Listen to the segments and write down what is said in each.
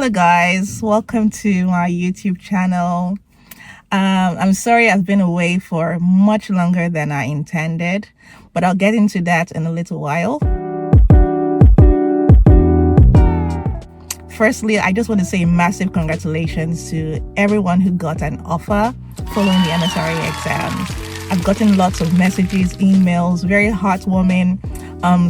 Hello guys, welcome to my YouTube channel. I'm sorry I've been away for much longer than I intended, but I'll get into that in a little while. Firstly, I just want to say massive congratulations to everyone who got an offer following the MSRA exams. I've gotten lots of messages, emails, very heartwarming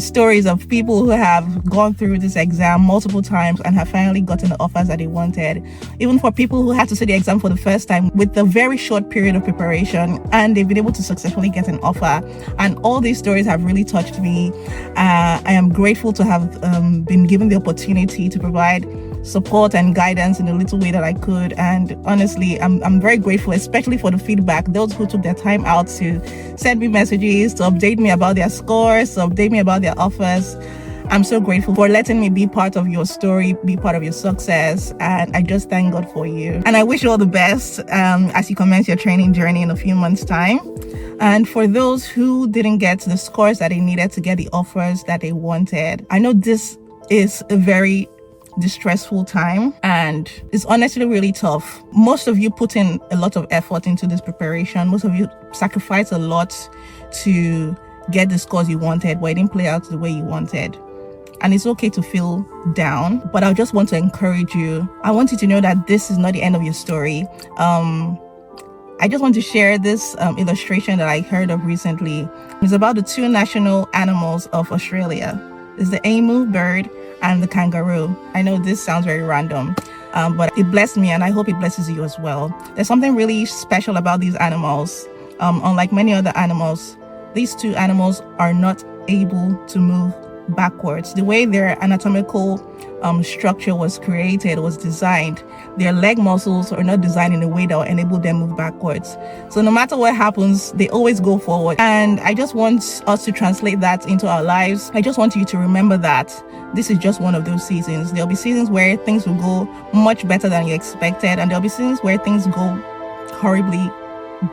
stories of people who have gone through this exam multiple times and have finally gotten the offers that they wanted. Even for people who had to sit the exam for the first time with a very short period of preparation, and they've been able to successfully get an offer. And all these stories have really touched me. I am grateful to have been given the opportunity to provide support and guidance in the little way that I could. And honestly, I'm very grateful, especially for the feedback, those who took their time out to send me messages, to update me about their scores, to update me about their offers. I'm so grateful for letting me be part of your story, be part of your success, and I just thank God for you. And I wish you all the best as you commence your training journey in a few months' time. And for those who didn't get the scores that they needed to get the offers that they wanted, I know this is a very distressful time and it's honestly really tough. Most of you put in a lot of effort into this preparation. Most of you sacrificed a lot to get the scores you wanted, but it didn't play out the way you wanted. And it's okay to feel down, but I just want to encourage you. I want you to know that this is not the end of your story. I just want to share this illustration that I heard of recently. It's about the two national animals of Australia. It's the emu bird and the kangaroo. I know this sounds very random, but it blessed me and I hope it blesses you as well. There's something really special about these animals. Unlike many other animals, these two animals are not able to move backwards. The way their anatomical structure was created, was designed, their leg muscles are not designed in a way that will enable them move backwards. So no matter what happens, they always go forward. And I just want us to translate that into our lives. I just want you to remember that this is just one of those seasons. There'll be seasons where things will go much better than you expected, and there'll be seasons where things go horribly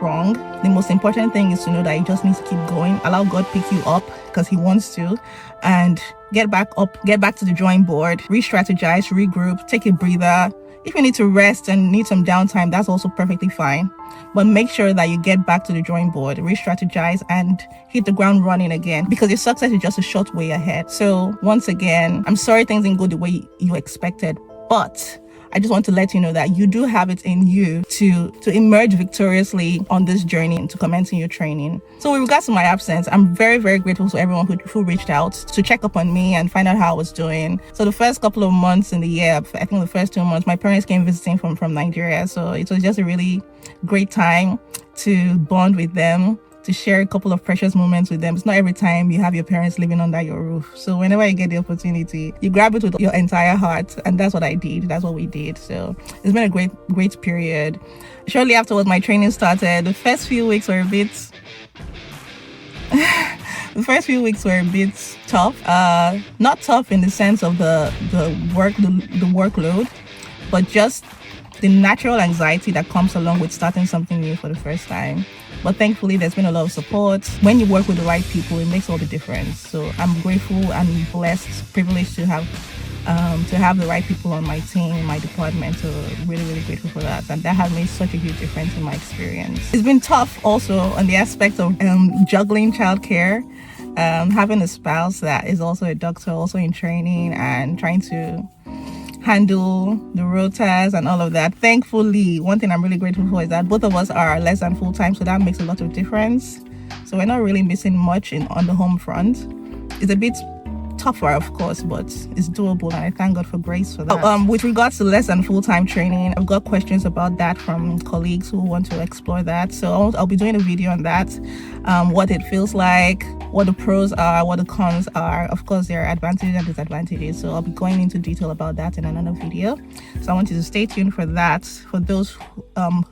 wrong. The most important thing is to know that you just need to keep going. Allow God pick you up because he wants to, and get back up, get back to the drawing board, re-strategize, regroup, take a breather. If you need to rest and need some downtime, that's also perfectly fine. But make sure that you get back to the drawing board, re-strategize, and hit the ground running again, because your success is just a short way ahead. So once again, I'm sorry things didn't go the way you expected, but I just want to let you know that you do have it in you to emerge victoriously on this journey and to commencing your training. So with regards to my absence, I'm very, very grateful to everyone who reached out to check up on me and find out how I was doing. So the first couple of months in the year, I think the first 2 months, my parents came visiting from Nigeria. So it was just a really great time to bond with them, to share a couple of precious moments with them. It's not every time you have your parents living under your roof. So whenever you get the opportunity, you grab it with your entire heart. And that's what I did. That's what we did. So it's been a great period. Shortly afterwards, my training started. The first few weeks were a bit tough. Not tough in the sense of the workload, but just the natural anxiety that comes along with starting something new for the first time. But thankfully, there's been a lot of support. When you work with the right people, it makes all the difference. So I'm grateful and blessed, privileged to have the right people on my team, in my department. So really, really grateful for that. And that has made such a huge difference in my experience. It's been tough also on the aspect of juggling childcare, having a spouse that is also a doctor, also in training, and trying to handle the rotas and all of that. Thankfully, one thing I'm really grateful for is that both of us are less than full-time, so that makes a lot of difference. So we're not really missing much on the home front. It's a bit tougher, of course, but it's doable, and I thank God for grace for that. With regards to less than full-time training, I've got questions about that from colleagues who want to explore that. So I'll be doing a video on that, what it feels like, what the pros are, what the cons are. Of course, there are advantages and disadvantages, so I'll be going into detail about that in another video. So I want you to stay tuned for that, for those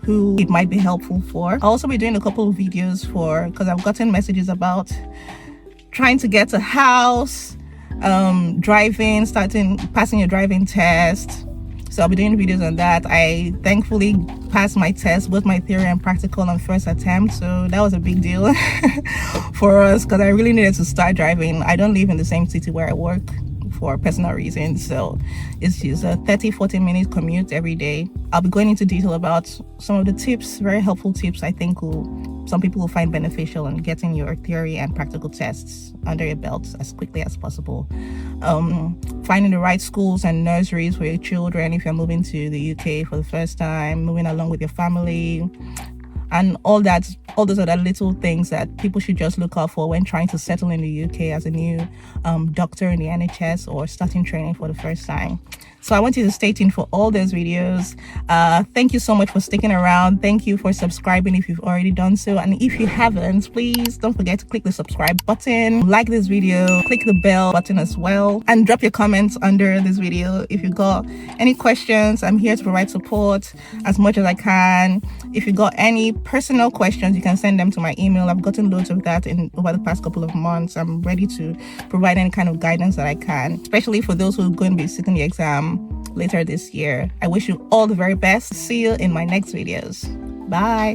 who it might be helpful for. I'll also be doing a couple of videos because I've gotten messages about trying to get a house, passing your driving test. So I'll be doing videos on that. I thankfully passed my test, both my theory and practical, on first attempt. So that was a big deal for us because I really needed to start driving. I don't live in the same city where I work for personal reasons. So it's just a 30-40 minute commute every day. I'll be going into detail about some of the tips, very helpful tips I think some people will find beneficial in getting your theory and practical tests under your belt as quickly as possible. Finding the right schools and nurseries for your children if you're moving to the UK for the first time, moving along with your family, and all those other little things that people should just look out for when trying to settle in the UK as a new doctor in the NHS or starting training for the first time. So I want you to stay tuned for all those videos. Thank you so much for sticking around. Thank you for subscribing if you've already done so. And if you haven't, please don't forget to click the subscribe button, like this video, click the bell button as well, and drop your comments under this video. If you got any questions, I'm here to provide support as much as I can. If you got any personal questions, you can send them to my email. I've gotten loads of that over the past couple of months. I'm ready to provide any kind of guidance that I can, especially for those who are going to be sitting the exam later this year. I wish you all the very best. See you in my next videos. Bye.